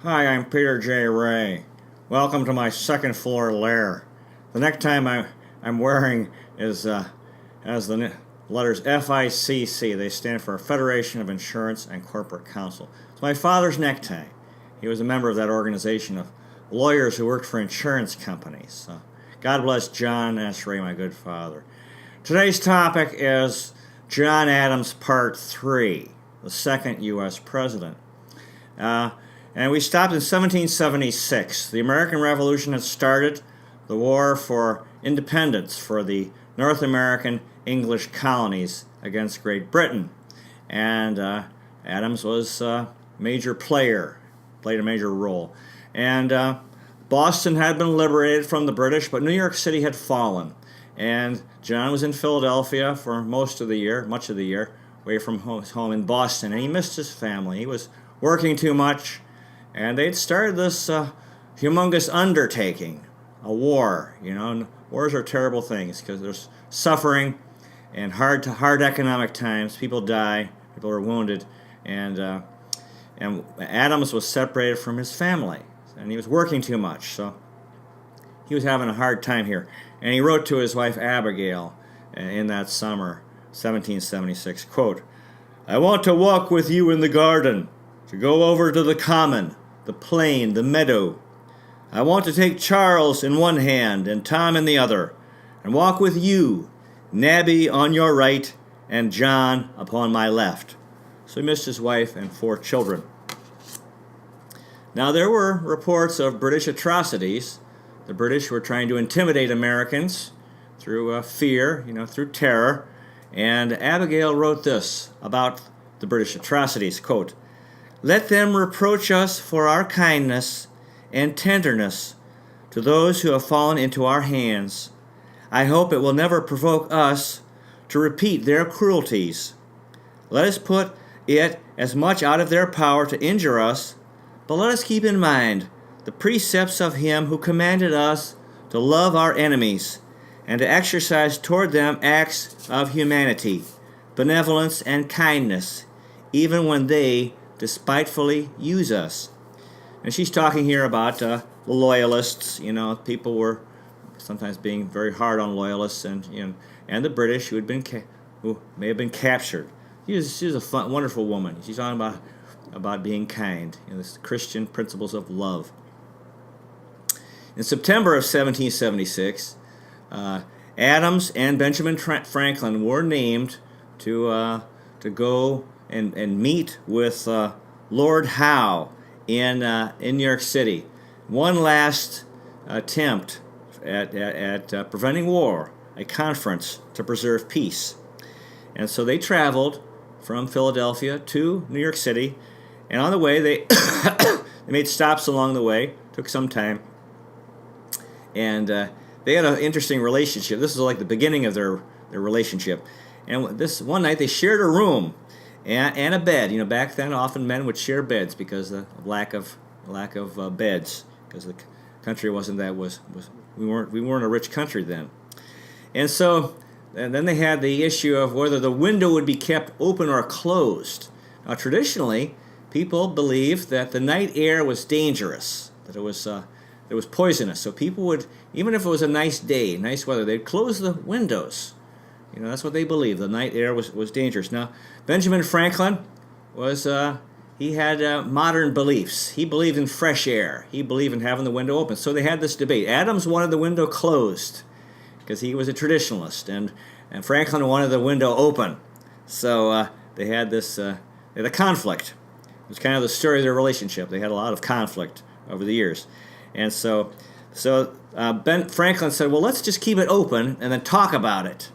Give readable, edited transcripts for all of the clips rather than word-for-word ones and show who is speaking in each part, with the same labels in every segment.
Speaker 1: Hi, I'm Peter J. Ray. Welcome to my second floor lair. The necktie I'm wearing has the letters FICC. They stand for Federation of Insurance and Corporate Counsel. It's my father's necktie. He was a member of that organization of lawyers who worked for insurance companies. God bless John S. Ray, my good father. Today's topic is John Adams Part 3, the second U.S. president. And we stopped in 1776. The American Revolution had started, the war for independence for the North American English colonies against Great Britain. And Adams was a major player, played a major role. And Boston had been liberated from the British, but New York City had fallen. And John was in Philadelphia for much of the year, away from home in Boston, and he missed his family. He was working too much, and they'd started this humongous undertaking, a war. And wars are terrible things because there's suffering and hard economic times. People die, people are wounded, and Adams was separated from his family, and he was working too much, so he was having a hard time here. And he wrote to his wife Abigail in that summer, 1776, quote, "I want to walk with you in the garden, to go over to the common, the plain, the meadow. I want to take Charles in one hand and Tom in the other, and walk with you, Nabby on your right and John upon my left." So he missed his wife and 4 children. Now there were reports of British atrocities. The British were trying to intimidate Americans through fear, through terror. And Abigail wrote this about the British atrocities, quote, "Let them reproach us for our kindness and tenderness to those who have fallen into our hands. I hope it will never provoke us to repeat their cruelties. Let us put it as much out of their power to injure us, but let us keep in mind the precepts of him who commanded us to love our enemies and to exercise toward them acts of humanity, benevolence, and kindness, even when they despitefully use us." And she's talking here about the loyalists. People were sometimes being very hard on loyalists, and the British who may have been captured. She's a wonderful woman. She's talking about being kind, this Christian principles of love. In September of 1776, Adams and Benjamin Franklin were named to go and meet with Lord Howe in New York City. One last attempt at preventing war, a conference to preserve peace. And so they traveled from Philadelphia to New York City, and on the way they made stops along the way. Took some time, and they had an interesting relationship. This is like the beginning of their relationship. And this one night they shared a room and a bed. Back then often men would share beds because of lack of beds, because the country we weren't a rich country then. And so and then they had the issue of whether the window would be kept open or closed. Now traditionally, people believed that the night air was dangerous, that it was poisonous. So people would, even if it was a nice day, nice weather, they'd close the windows. That's what they believed. The night air was dangerous. Now, Benjamin Franklin he had modern beliefs. He believed in fresh air. He believed in having the window open. So they had this debate. Adams wanted the window closed because he was a traditionalist, and Franklin wanted the window open. So they had a conflict. It was kind of the story of their relationship. They had a lot of conflict over the years. And so Ben Franklin said, well, let's just keep it open and then talk about it,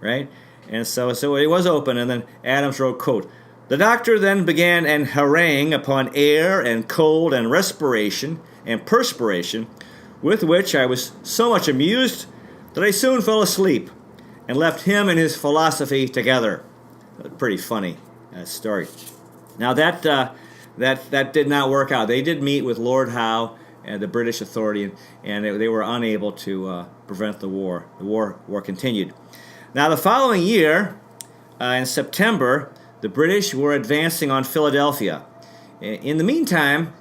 Speaker 1: right? And so it was open, and then Adams wrote, quote, "The doctor then began an harangue upon air and cold and respiration and perspiration, with which I was so much amused that I soon fell asleep and left him and his philosophy together." A pretty funny story. Now that did not work out. They did meet with Lord Howe and the British authority, and they were unable to prevent the war. The war continued. Now the following year, in September, the British were advancing on Philadelphia. In the meantime,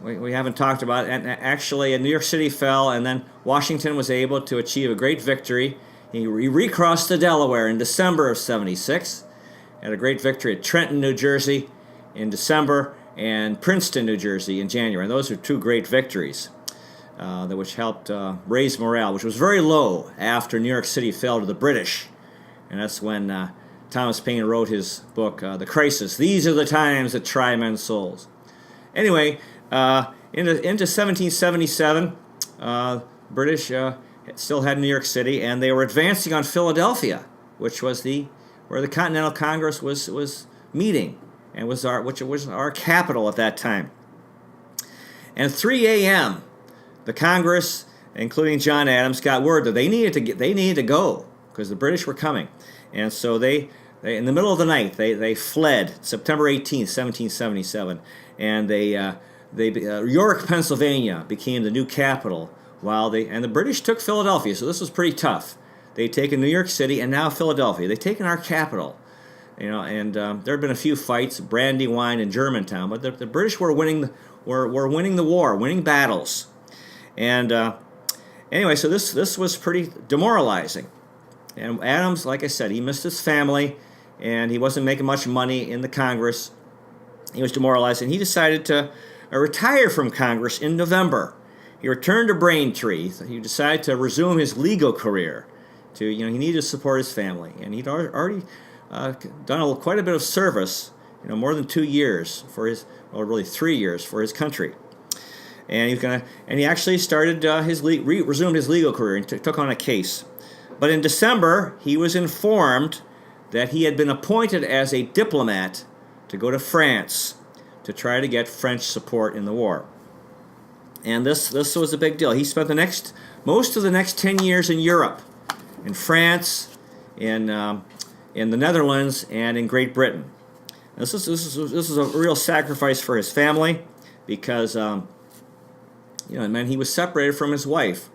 Speaker 1: we haven't talked about. And actually, New York City fell, and then Washington was able to achieve a great victory. He recrossed the Delaware in December of 76, had a great victory at Trenton, New Jersey in December, and Princeton, New Jersey in January. And those are two great victories which helped raise morale, which was very low after New York City fell to the British. And that's when Thomas Paine wrote his book, The Crisis. These are the times that try men's souls. Anyway, into 1777, British still had New York City, and they were advancing on Philadelphia, which was where the Continental Congress was meeting, and which was our capital at that time. And at 3 a.m., the Congress, including John Adams, got word that they needed to go because the British were coming, and so they in the middle of the night they fled. September 18th, 1777, and York, Pennsylvania, became the new capital. And the British took Philadelphia, so this was pretty tough. They'd taken New York City and now Philadelphia. They'd taken our capital, and there had been a few fights, Brandywine and Germantown, but the British were winning the war, winning battles. And anyway, so this was pretty demoralizing. And Adams, like I said, he missed his family, and he wasn't making much money in the Congress. He was demoralized, and he decided to retire from Congress in November. He returned to Braintree. He decided to resume his legal career. He needed to support his family, and he'd already done quite a bit of service. More than 2 years really 3 years for his country. And he actually started resumed his legal career and took on a case. But in December, he was informed that he had been appointed as a diplomat to go to France to try to get French support in the war. And this was a big deal. He spent most of the next 10 years in Europe, in France, in the Netherlands, and in Great Britain. This was a real sacrifice for his family because it meant he was separated from his wife,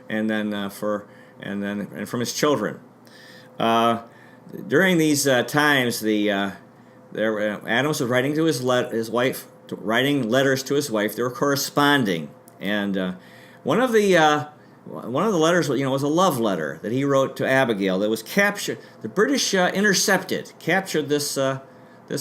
Speaker 1: and from his children. During these times, Adams was writing to his wife, writing letters to his wife. They were corresponding, and one of the letters, was a love letter that he wrote to Abigail that was captured. The British captured this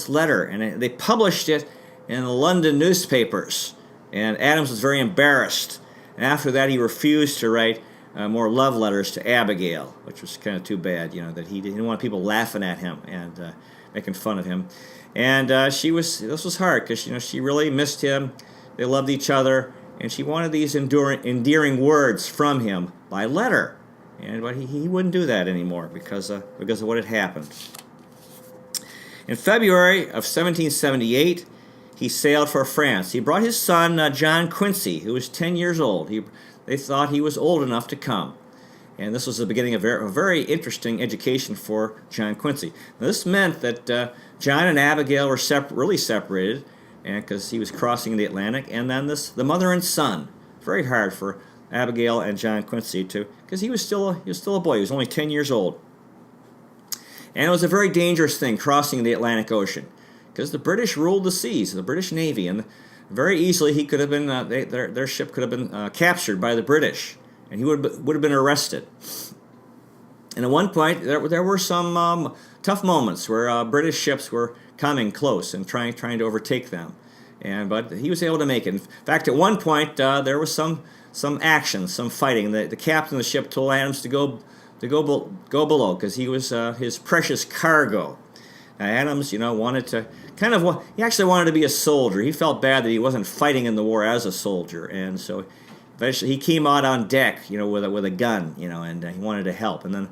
Speaker 1: letter, and they published it in the London newspapers. And Adams was very embarrassed. And after that, he refused to write more love letters to Abigail, which was kind of too bad, that he didn't want people laughing at him and making fun of him. And this was hard because, she really missed him. They loved each other, and she wanted these endearing words from him by letter. But he wouldn't do that anymore because of what had happened. In February of 1778, he sailed for France. He brought his son, John Quincy, who was 10 years old. They thought he was old enough to come. And this was the beginning of a very interesting education for John Quincy. Now, this meant that John and Abigail were really separated, because he was crossing the Atlantic. And then the mother and son. Very hard for Abigail and John Quincy because he was still a boy. He was only 10 years old. And it was a very dangerous thing, crossing the Atlantic Ocean, because the British ruled the seas, the British Navy, and very easily he could have been their ship could have been captured by the British, and he would have been arrested. And at one point, there were some tough moments where British ships were coming close and trying to overtake them, but he was able to make it. In fact, at one point there was some action, some fighting. The captain of the ship told Adams to go below because he was his precious cargo. Now, Adams, wanted to he actually wanted to be a soldier. He felt bad that he wasn't fighting in the war as a soldier, and so eventually he came out on deck, with a gun, and he wanted to help. And then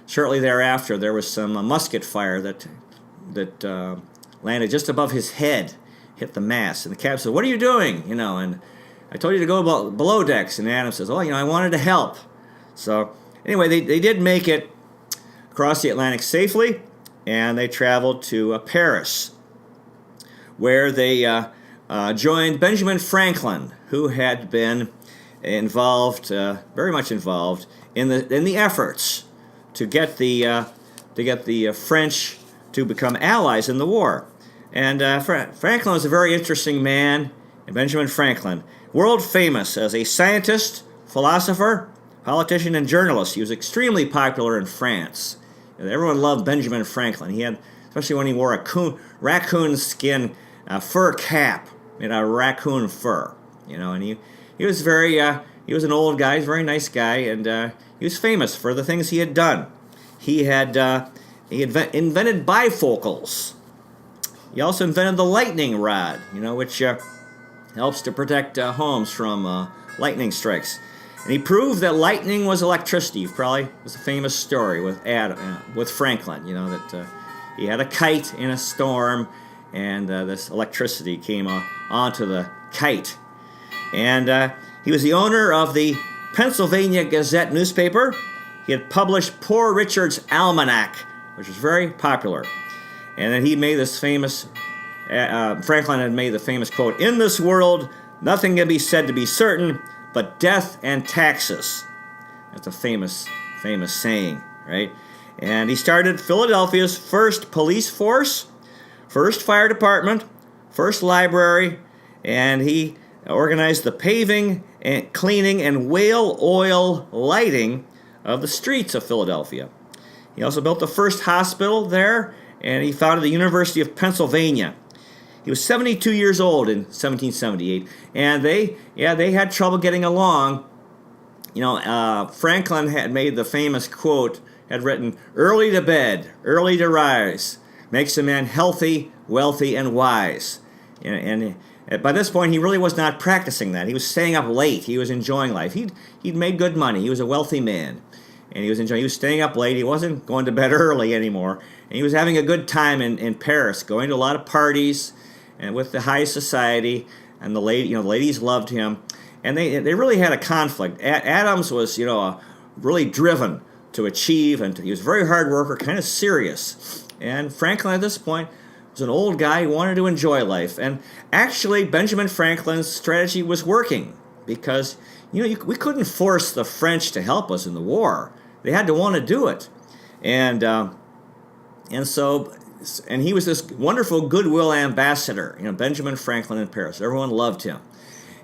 Speaker 1: shortly thereafter, there was some musket fire that landed just above his head, hit the mast, and the captain said, "What are you doing?" And I told you to go below decks. And Adams says, "Oh, I wanted to help." So anyway, they did make it across the Atlantic safely, and they traveled to Paris, where they joined Benjamin Franklin, who had been involved, very much involved, in the efforts to get the French to become allies in the war. And Franklin was a very interesting man. Benjamin Franklin, world famous as a scientist, philosopher, politician, and journalist. He was extremely popular in France. Everyone loved Benjamin Franklin. He had, especially when he wore a raccoon skin fur cap made out of raccoon fur. And he was he was an old guy, he was a very nice guy, and he was famous for the things he had done. He had invented bifocals. He also invented the lightning rod, which helps to protect homes from lightning strikes. And he proved that lightning was electricity. Probably was a famous story with Franklin, that he had a kite in a storm, and this electricity came onto the kite. And he was the owner of the Pennsylvania Gazette newspaper. He had published Poor Richard's Almanac, which was very popular. And then he made this famous, Franklin had made the famous quote, "In this world, nothing can be said to be certain but death and taxes." That's a famous saying, right? And he started Philadelphia's first police force, first fire department, first library, and he organized the paving and cleaning and whale oil lighting of the streets of Philadelphia. He also built the first hospital there, and he founded the University of Pennsylvania. He was 72 years old in 1778, and they had trouble getting along. Franklin had made the famous quote, had written, "Early to bed, early to rise, makes a man healthy, wealthy, and wise." And by this point, he really was not practicing that. He was staying up late. He was enjoying life. He'd made good money. He was a wealthy man, and he was staying up late. He wasn't going to bed early anymore, and he was having a good time in Paris, going to a lot of parties, and with the high society, and the ladies loved him, and they really had a conflict. Adams was really driven to achieve, and he was a very hard worker, kind of serious, and Franklin at this point was an old guy who wanted to enjoy life. And actually, Benjamin Franklin's strategy was working, because we couldn't force the French to help us in the war. They had to want to do it, and he was this wonderful goodwill ambassador, Benjamin Franklin in Paris. Everyone loved him,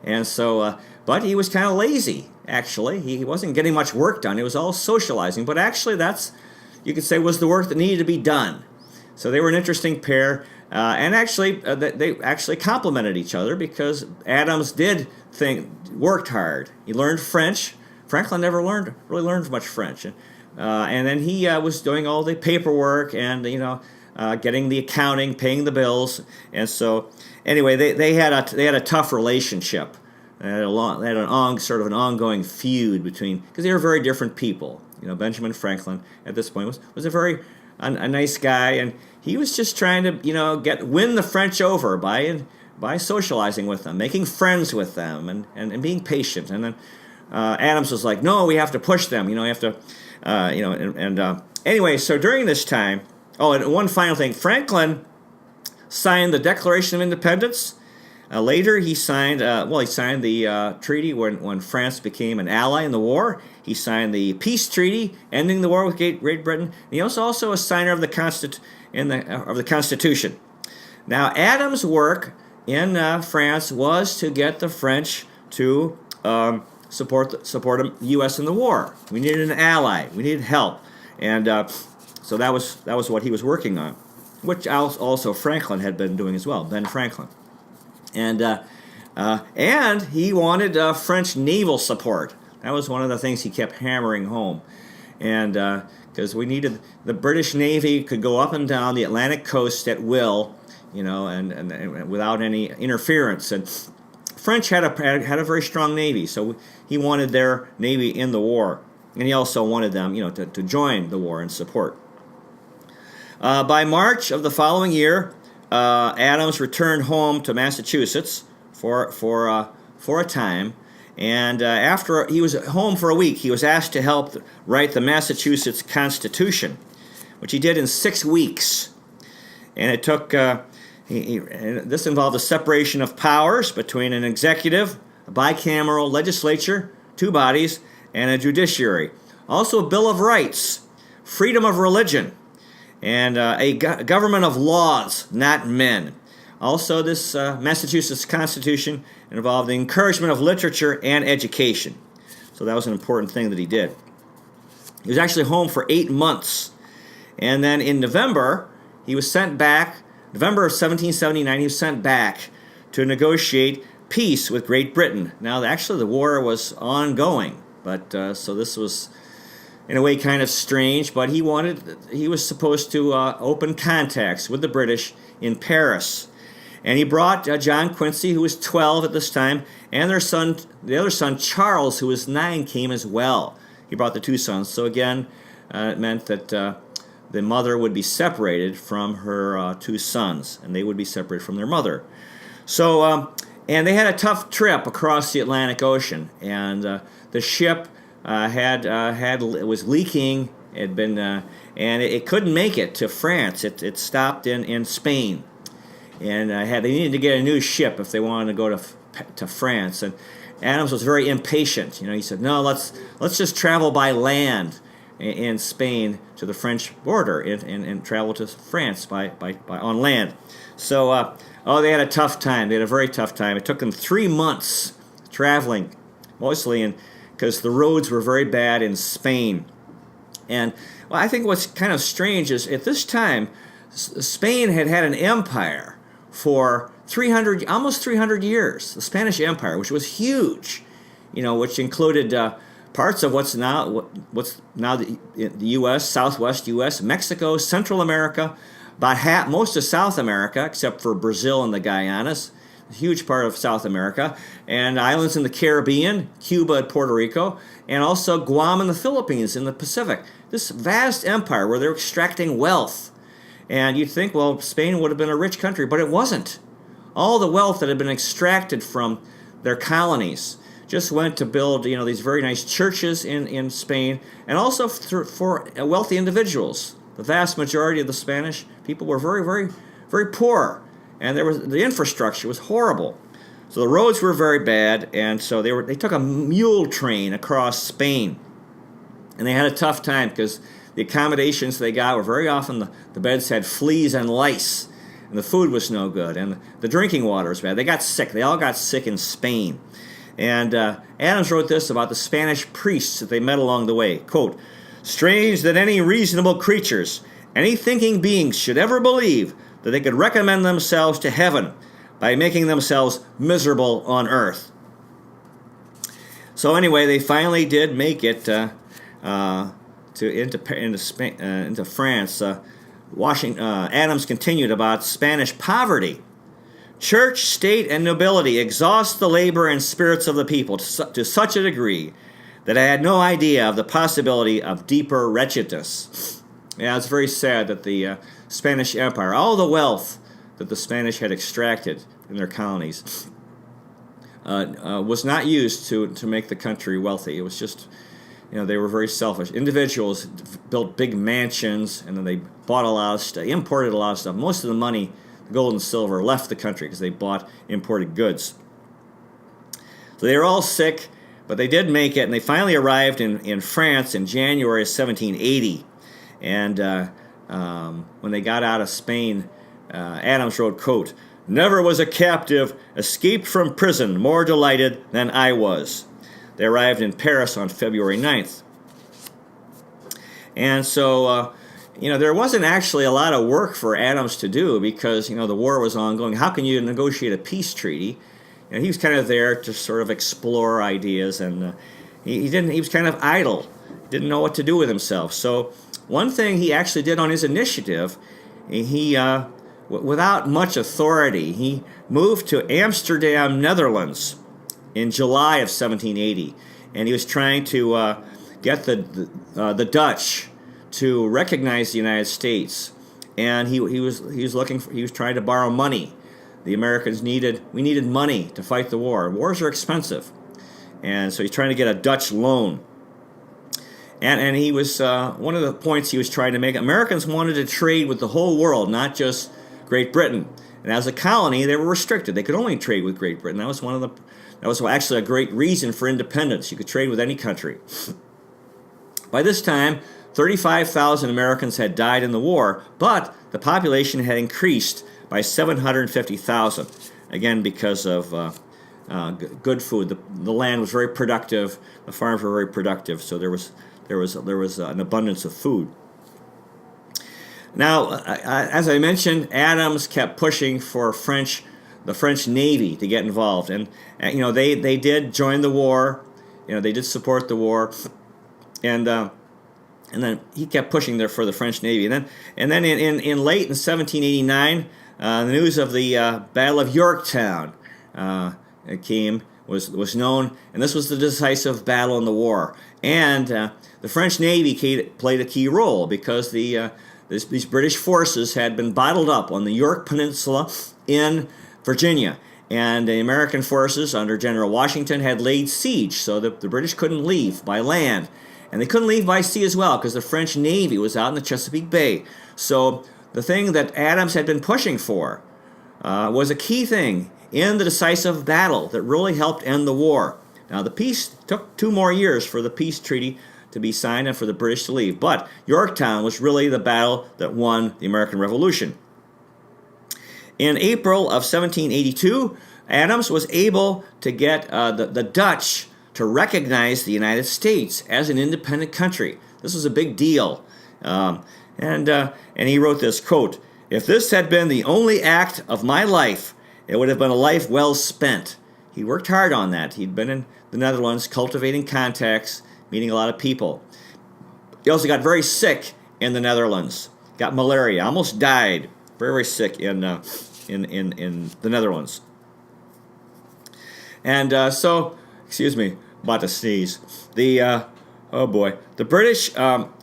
Speaker 1: and so but he was kind of lazy. Actually, he wasn't getting much work done. It was all socializing, but actually that's, you could say, was the work that needed to be done. So they were an interesting pair, and actually they actually complemented each other, because Adams worked hard. He learned French. Franklin never really learned much French, and then he was doing all the paperwork and getting the accounting, paying the bills, and so anyway, they had a tough relationship. They had sort of an ongoing feud because they were very different people. Benjamin Franklin at this point was a nice guy, and he was just trying to win the French over by socializing with them, making friends with them, and being patient. And then Adams was like, "No, we have to push them. We have to, anyway." So during this time, and one final thing, Franklin signed the Declaration of Independence. Later, he signed the treaty when France became an ally in the war. He signed the peace treaty ending the war with Great Britain. And he was also a signer of the Constitution. Now, Adams' work in France was to get the French to support the U.S. in the war. We needed an ally. We needed help, and so that was what he was working on, which also Franklin had been doing as well, Ben Franklin. And he wanted French naval support. That was one of the things he kept hammering home. And because we needed, the British Navy could go up and down the Atlantic coast at will, and without any interference. And French had a very strong navy, so he wanted their navy in the war. And he also wanted them, to join the war and support. By March of the following year, Adams returned home to Massachusetts for a time, and after he was home for a week, he was asked to help write the Massachusetts Constitution, which he did in 6 weeks. And it took this involved a separation of powers between an executive, a bicameral legislature, 2 bodies, and a judiciary. Also a Bill of Rights, freedom of religion, and a government of laws, not men. Also, this Massachusetts Constitution involved the encouragement of literature and education. So that was an important thing that he did. He was actually home for 8 months. And then in November, he was sent back. November of 1779, he was sent back to negotiate peace with Great Britain. Now, actually, the war was ongoing, but so this was, in a way, kind of strange. But he was supposed to open contacts with the British in Paris, and he brought John Quincy, who was 12 at this time, and the other son Charles, who was 9, came as well. He brought the 2 sons. So again, it meant that the mother would be separated from her 2 sons, and they would be separated from their mother. So, and they had a tough trip across the Atlantic Ocean, and the ship was leaking. Had been, and it couldn't make it to France. It stopped in Spain, and they needed to get a new ship if they wanted to go to France. And Adams was very impatient. He said, "No, let's just travel by land in Spain to the French border and travel to France by on land." So, they had a tough time. They had a very tough time. It took them 3 months traveling, mostly because the roads were very bad in Spain. And I think what's kind of strange is at this time, Spain had an empire for almost 300 years. The Spanish Empire, which was huge, which included parts of what's now the U.S., Southwest U.S., Mexico, Central America, about most of South America, except for Brazil and the Guyanas, a huge part of South America, and islands in the Caribbean, Cuba and Puerto Rico, and also Guam and the Philippines in the Pacific. This vast empire where they're extracting wealth. And you'd think, well, Spain would have been a rich country, but it wasn't. All the wealth that had been extracted from their colonies just went to build, these very nice churches in Spain, and also for wealthy individuals. The vast majority of the Spanish people were very, very, very poor, and the infrastructure was horrible. So the roads were very bad, and so they took a mule train across Spain, and they had a tough time because the accommodations they got were very often the beds had fleas and lice, and the food was no good, and the drinking water was bad. They got sick. They all got sick in Spain. And Adams wrote this about the Spanish priests that they met along the way. Quote, "Strange that any reasonable creatures, any thinking beings should ever believe that they could recommend themselves to heaven by making themselves miserable on earth." So anyway, they finally did make it into France. Adams continued about Spanish poverty. "Church, state, and nobility exhaust the labor and spirits of the people to such a degree that I had no idea of the possibility of deeper wretchedness." Yeah, it's very sad that the Spanish Empire, all the wealth that the Spanish had extracted in their colonies, was not used to make the country wealthy. It was just, they were very selfish. Individuals built big mansions, and then they bought a lot of stuff, imported a lot of stuff. Most of the money, gold and silver, left the country because they bought imported goods. So they were all sick, but they did make it, and they finally arrived in France in January of 1780. And when they got out of Spain, Adams wrote, quote, "Never was a captive escaped from prison more delighted than I was." They arrived in Paris on February 9th. And so, there wasn't actually a lot of work for Adams to do because, the war was ongoing. How can you negotiate a peace treaty? He was kind of there to sort of explore ideas, and he was kind of idle, didn't know what to do with himself. So one thing he actually did on his initiative, without much authority, he moved to Amsterdam, Netherlands in July of 1780, and he was trying to get the Dutch to recognize the United States, and he was trying to borrow money. The Americans needed money to fight the war. Wars are expensive, and so he's trying to get a Dutch loan. And he was one of the points he was trying to make. Americans wanted to trade with the whole world, not just Great Britain. And as a colony, they were restricted. They could only trade with Great Britain. That was actually a great reason for independence. You could trade with any country. By this time, 35,000 Americans had died in the war, but the population had increased by 750,000. Again, because of good food. The land was very productive. The farms were very productive, so there was an abundance of food. Now, as I mentioned, Adams kept pushing for the French Navy to get involved, and they did join the war. They did support the war, and then he kept pushing there for the French Navy. And then in late in 1789, the news of the Battle of Yorktown was known, and this was the decisive battle in the war. And the French Navy played a key role because these British forces had been bottled up on the York Peninsula in Virginia. And the American forces under General Washington had laid siege, so the British couldn't leave by land. And they couldn't leave by sea as well because the French Navy was out in the Chesapeake Bay. So the thing that Adams had been pushing for was a key thing in the decisive battle that really helped end the war. Now, the peace took 2 more years for the peace treaty to be signed and for the British to leave. But Yorktown was really the battle that won the American Revolution. In April of 1782, Adams was able to get the Dutch to recognize the United States as an independent country. This was a big deal. And he wrote this, quote, "If this had been the only act of my life, it would have been a life well spent." He worked hard on that. He'd been in the Netherlands cultivating contacts, meeting a lot of people. He also got very sick in the Netherlands. Got malaria, almost died. Very, very sick in the Netherlands. And excuse me, about to sneeze. The British,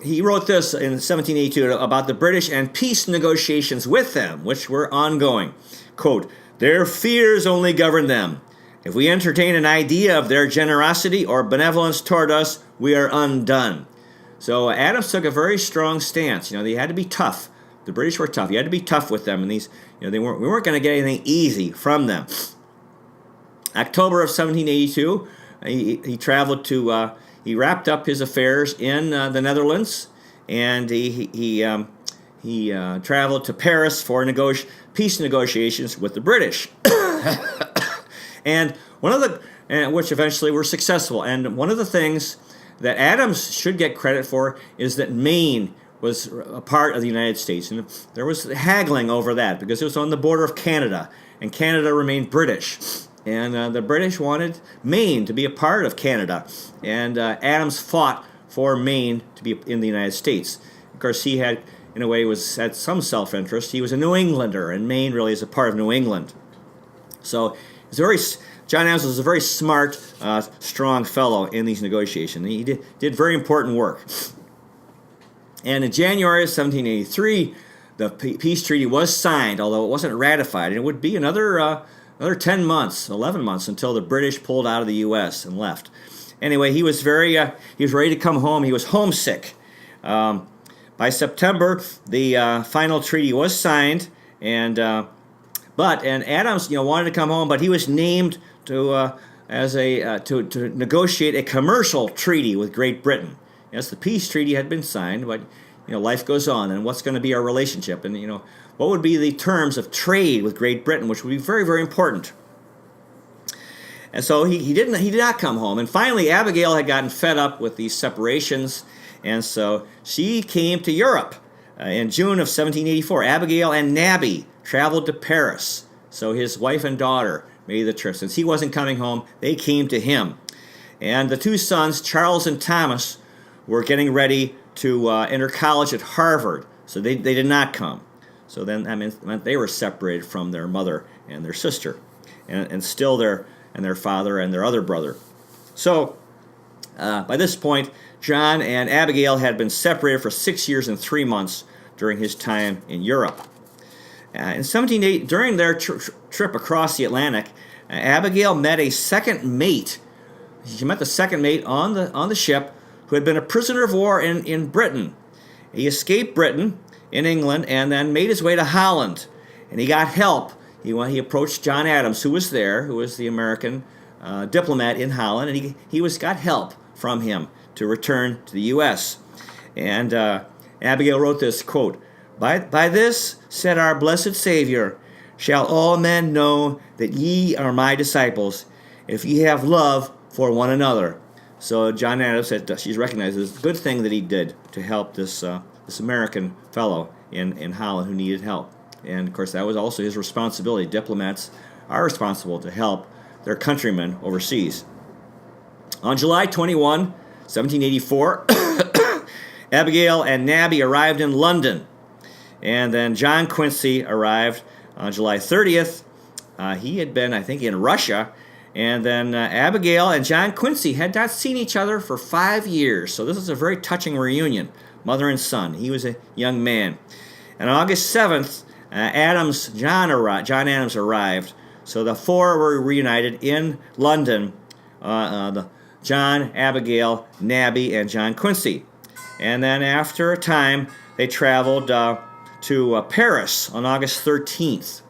Speaker 1: he wrote this in 1782 about the British and peace negotiations with them, which were ongoing. Quote, "Their fears only govern them. If we entertain an idea of their generosity or benevolence toward us, we are undone." So Adams took a very strong stance. They had to be tough. The British were tough. You had to be tough with them, and we weren't going to get anything easy from them. October of 1782, he traveled to. He wrapped up his affairs in the Netherlands, and he traveled to Paris for peace negotiations with the British, and which eventually were successful. And one of the things that Adams should get credit for is that Maine was a part of the United States, and there was haggling over that because it was on the border of Canada, and Canada remained British. And the British wanted Maine to be a part of Canada. And Adams fought for Maine to be in the United States. Of course, he had, in a way, had some self-interest. He was a New Englander, and Maine really is a part of New England. So John Adams was a very smart, strong fellow in these negotiations. He did very important work. And in January of 1783, the peace treaty was signed, although it wasn't ratified. And it would be another 10 months, 11 months until the British pulled out of the U.S. and left. Anyway, he was ready to come home. He was homesick. By September, the final treaty was signed, and Adams, wanted to come home, but he was named to negotiate a commercial treaty with Great Britain. Yes, the peace treaty had been signed, but life goes on, and what's going to be our relationship, and what would be the terms of trade with Great Britain, which would be very, very important. And so he did not come home. And finally, Abigail had gotten fed up with these separations, and so she came to Europe. In June of 1784, Abigail and Nabby traveled to Paris. So his wife and daughter made the trip. Since he wasn't coming home, they came to him. And the 2 sons, Charles and Thomas, were getting ready to enter college at Harvard. So they did not come. So then that meant they were separated from their mother and their sister, and still their father and their other brother. So by this point, John and Abigail had been separated for 6 years and 3 months during his time in Europe. In 1780, during their trip across the Atlantic, Abigail met a second mate. She met the second mate on the ship who had been a prisoner of war in Britain. He escaped Britain in England and then made his way to Holland, and he got help. He approached John Adams, who was there, who was the American diplomat in Holland, and he got help from him to return to the U.S. And Abigail wrote this, quote, By this, said our blessed Savior, shall all men know that ye are my disciples, if ye have love for one another. So John Adams said she's recognized as a good thing that he did to help this American fellow in Holland who needed help. And of course, that was also his responsibility. Diplomats are responsible to help their countrymen overseas. On July 21, 1784, Abigail and Nabby arrived in London. And then John Quincy arrived on July 30th. He had been, I think, in Russia. And then Abigail and John Quincy had not seen each other for 5 years. So this is a very touching reunion, mother and son. He was a young man. And on August 7th, John Adams arrived. So the four were reunited in London, John, Abigail, Nabby, and John Quincy. And then after a time, they traveled to Paris on August 13th.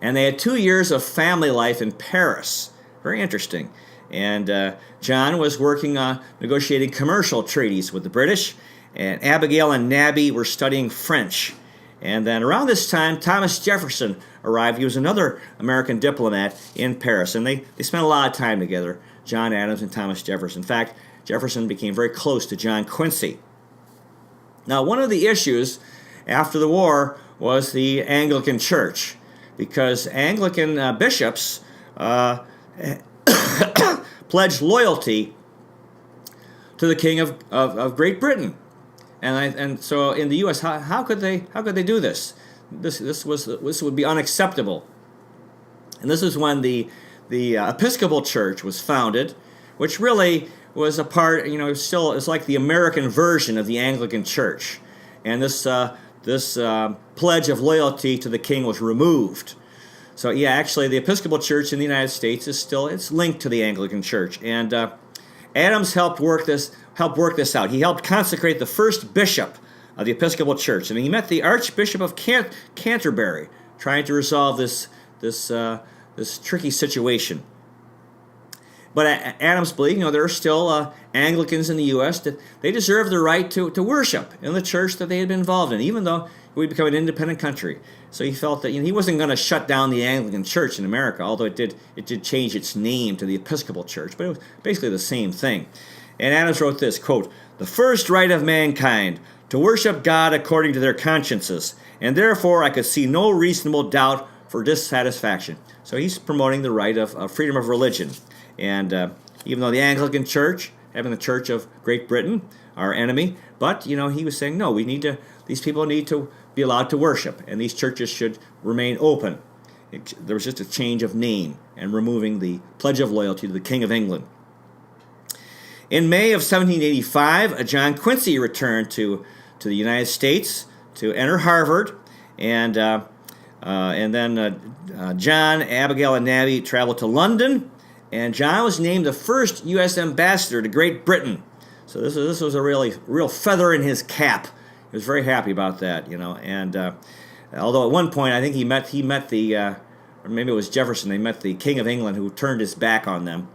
Speaker 1: And they had 2 years of family life in Paris. Very interesting. And John was working on negotiating commercial treaties with the British, and Abigail and Nabby were studying French. And then around this time, Thomas Jefferson arrived. He was another American diplomat in Paris, and they spent a lot of time together, John Adams and Thomas Jefferson. In fact, Jefferson became very close to John Quincy. Now, one of the issues after the war was the Anglican Church, because Anglican bishops pledged loyalty to the King of Great Britain. And so in the U.S., how could they do this? This would be unacceptable. And this is when the Episcopal Church was founded, which really was a part. It's like the American version of the Anglican Church. And this pledge of loyalty to the king was removed. So yeah, actually, the Episcopal Church in the United States it's linked to the Anglican Church. And Adams helped work this out. He helped consecrate the first bishop of the Episcopal Church, and he met the Archbishop of Canterbury, trying to resolve this tricky situation. But Adams believed, there are still Anglicans in the U.S. that they deserve the right to worship in the church that they had been involved in, even though we become an independent country. So he felt that he wasn't going to shut down the Anglican Church in America, although it did change its name to the Episcopal Church, but it was basically the same thing. And Adams wrote this, quote, "The first right of mankind, to worship God according to their consciences, and therefore I could see no reasonable doubt for dissatisfaction." So he's promoting the right of freedom of religion. And even though the Anglican Church, having the Church of Great Britain, our enemy, but he was saying, no, these people need to be allowed to worship, and these churches should remain open. There was just a change of name and removing the pledge of loyalty to the King of England. In May of 1785, John Quincy returned to the United States to enter Harvard, and then John, Abigail, and Nabby traveled to London, and John was named the first U.S. ambassador to Great Britain. So this was a real feather in his cap. He was very happy about that, And although at one point I think he met the, or maybe it was Jefferson, they met the King of England who turned his back on them.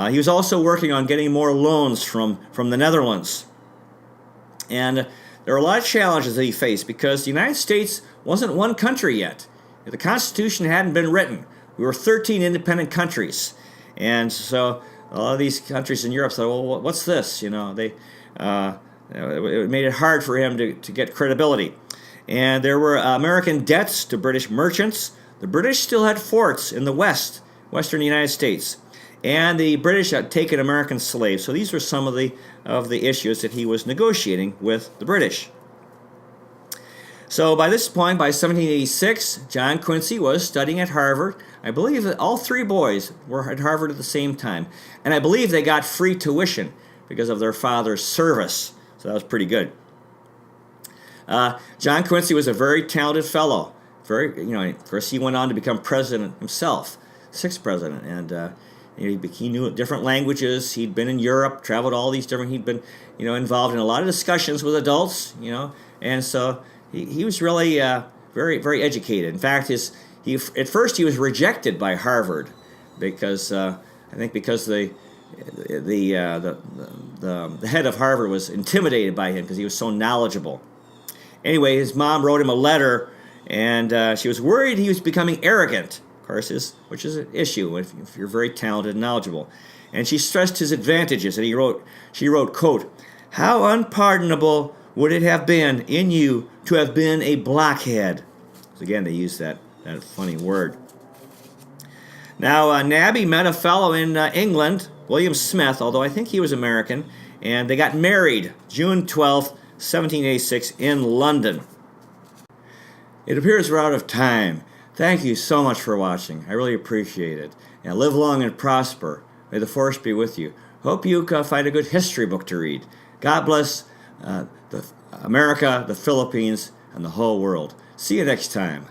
Speaker 1: He was also working on getting more loans from the Netherlands. And there were a lot of challenges that he faced because the United States wasn't one country yet. The Constitution hadn't been written. We were 13 independent countries. And so a lot of these countries in Europe said, well, what's this? It made it hard for him to get credibility. And there were American debts to British merchants. The British still had forts in the western United States. And the British had taken American slaves. So these were some of the issues that he was negotiating with the British. So by this point, by 1786, John Quincy was studying at Harvard. I believe that all three boys were at Harvard at the same time. And I believe they got free tuition because of their father's service. So that was pretty good. John Quincy was a very talented fellow. Of course, he went on to become president himself, sixth president. And he knew different languages. He'd been in Europe, traveled all these different. He'd been, involved in a lot of discussions with adults. And so he was really very, very educated. In fact, at first he was rejected by Harvard because the head of Harvard was intimidated by him because he was so knowledgeable. Anyway, his mom wrote him a letter, And she was worried he was becoming arrogant, of course, which is an issue if you're very talented and knowledgeable. And she stressed his advantages, and she wrote, quote, "How unpardonable would it have been in you to have been a blockhead?" So again, they used that funny word. Now, Nabby met a fellow in England, William Smith, although I think he was American, and they got married June 12th, 1786 in London. It appears we're out of time. Thank you so much for watching. I really appreciate it. And live long and prosper. May the force be with you. Hope you find a good history book to read. God bless America, the Philippines, and the whole world. See you next time.